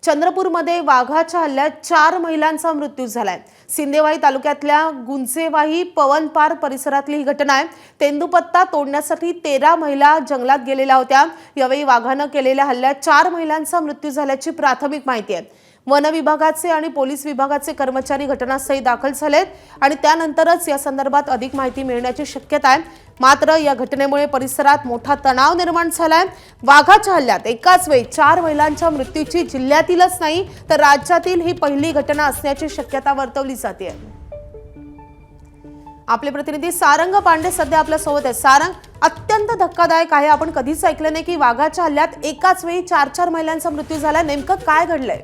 चंद्रपूरमध्ये वाघाच्या हल्ल्यात 4 महिलांचा मृत्यू झालाय। सिंदेवाही तालुक्यातल्या गुंचेवाही पवनपार परिसरातली ही घटना आहे। तेंदूपत्ता तोडण्यासाठी 13 महिला जंगलात गेलेल्या होत्या। यावेळी वाघाने केलेल्या हल्ल्यात 4 महिलांचा मृत्यू झाल्याची प्राथमिक माहिती आहे। वन विभागाचे आणि पोलीस विभागाचे कर्मचारी घटनास्थळी दाखल झालेत आणि त्यानंतरच या संदर्भात अधिक माहिती मिळण्याची शक्यता आहे। मात्र या घटनेमुळे परिसरात मोठा तणाव निर्माण झालाय। वाघाच्या हल्ल्यात एकाच वेळी 4 महिलांच्या मृत्यूची जिल्ह्यातीलच नाही तर राज्यातील ही पहिली घटना असण्याची शक्यता वर्तवली जाते। आपले प्रतिनिधी सारंग पांडे सध्या आपल्या सोबत आहे। सारंग, अत्यंत धक्कादायक आहे। आपण कधीच ऐकलं नाही की वाघाच्या हल्ल्यात एकाच वेळी 4 महिलांचा मृत्यू झाला। नेमकं काय घडलंय?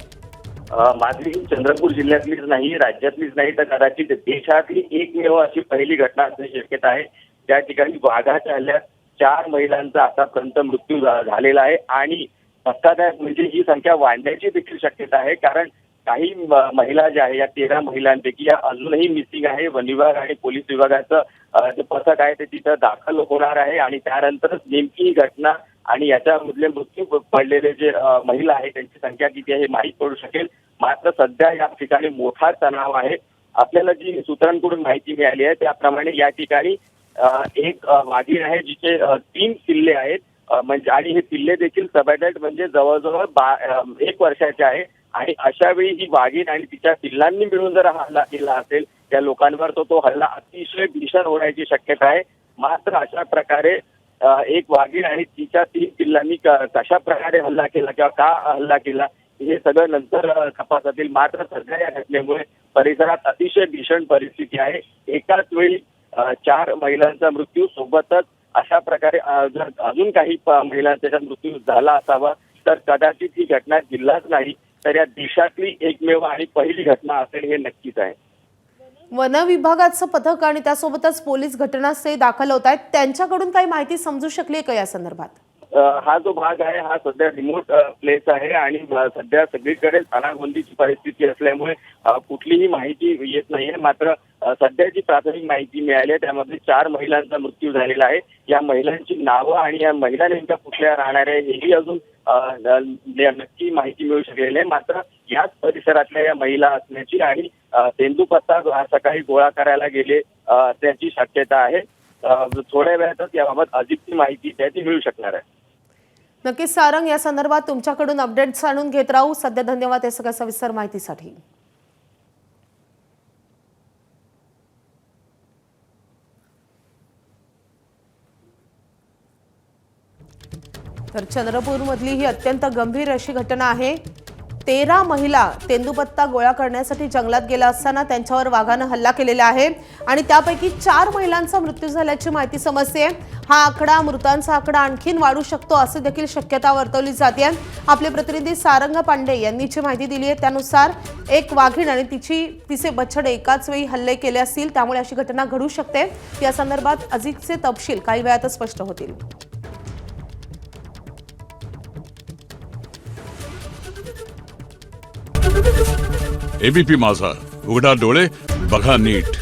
माधवी, चंद्रपूर जिल्ह्यातलीच नाही, राज्यातलीच नाही तर कदाचित देशातली एकमेव अशी पहिली घटना असण्याची शक्यता आहे। त्या ठिकाणी वाघाच्या हल्ल्यात 4 महिलांचा आतापर्यंत मृत्यू झालेला आहे आणि धक्कादायक म्हणजे ही संख्या वाढण्याची देखील शक्यता आहे। कारण काही महिला ज्या आहे या 13 महिलांपैकी या अजूनही मिसिंग आहे। वन विभाग आणि पोलीस विभागाचं जे पथक आहे ते तिथं दाखल होणार आहे आणि त्यानंतरच नेमकी ही घटना आणि याच्यामधले मृत्यू पडलेले जे महिला आहे त्यांची संख्या किती आहे हे माहीत पडू शकेल। मात्र सध्या या ठिकाणी मोठा तणाव आहे। आपल्याला जी सूत्रांकडून माहिती मिळाली आहे त्याप्रमाणे या ठिकाणी एक वाघीण आहे जिचे 3 पिल्ले आहेत म्हणजे आणि हे पिल्ले देखील सबॅडल्ट म्हणजे जवळजवळ 1 वर्षाचे आहे आणि अशा वेळी ही वाघीण आणि तिच्या पिल्लांनी मिळून जर हल्ला केला असेल त्या लोकांवर तो हल्ला अतिशय भीषण होण्याची शक्यता आहे। मात्र अशा प्रकारे एक वाघीण आणि तिच्या 3 पिल्लांनी कशा प्रकारे हल्ला केला किंवा का हल्ला केला हे सगळं नंतर तपासातील। मात्र सध्या या घटनेमुळे परिसरात अतिशय भीषण परिस्थिती आहे। एकाच वेळी 4 महिलांचा मृत्यू सोबतच अशा प्रकारे जर अजून काही महिलांचा मृत्यू झाला असावा तर कदाचित ही घटना जिल्हाच नाही तर या देशातली एकमेव आणि पहिली घटना असेल हे नक्कीच आहे। वन विभागाचं पथक आणि त्यासोबतच पोलीस घटनास्थळी दाखल होत आहेत। त्यांच्याकडून काही माहिती समजू शकली का या संदर्भात? हा जो भाग आहे हा सध्या रिमोट प्लेस आहे आणि सध्या सगळीकडे अनागोंदीची परिस्थिती असल्यामुळे कुठलीही माहिती येत नाहीये। मात्र सध्याची प्राथमिक माहिती मिळाली आहे त्यामध्ये 4 महिलांचा मृत्यू झालेला आहे। या महिलांची नावं आणि या महिला नेमक्या कुठल्या राहणाऱ्या हेही अजून नक्की माहिती मिळू शकलेली आहे। मात्र याच परिसरातल्या या महिला असण्याची आणि तेंदूपत्ता सकाळी गोळा करायला गेले त्याची शक्यता आहे। थोड्या वेळातच याबाबत अधिकची माहिती त्याची मिळू शकणार आहे। नक्कीच सारंग, या संदर्भात तुमच्याकडून अपडेट्स आणून घेत राहू। सध्या धन्यवाद या सगळ्या सविस्तर माहितीसाठी। तर चंद्रपूरमधली ही अत्यंत गंभीर अशी घटना आहे। 13 महिला तेंदूपत्ता गोळा करण्यासाठी जंगलात गेला असताना त्यांच्यावर वाघाने हल्ला केलेला आहे आणि त्यापैकी 4 महिलांचा मृत्यू झाल्याची माहिती समजते। हा आकडा, मृतांचा आकडा आणखीन वाढू शकतो असे देखील शक्यता वर्तवली जाते। आपले प्रतिनिधी सारंग पांडे यांनी जी माहिती दिली आहे त्यानुसार एक वाघीण आणि तिचे बछडे एकाच वेळी हल्ले केले असतील त्यामुळे अशी घटना घडू शकते। या संदर्भात अधिकचे तपशील काही वेळातच स्पष्ट होतील। एबीपी माझा, उघडा डोळे बघा नीट।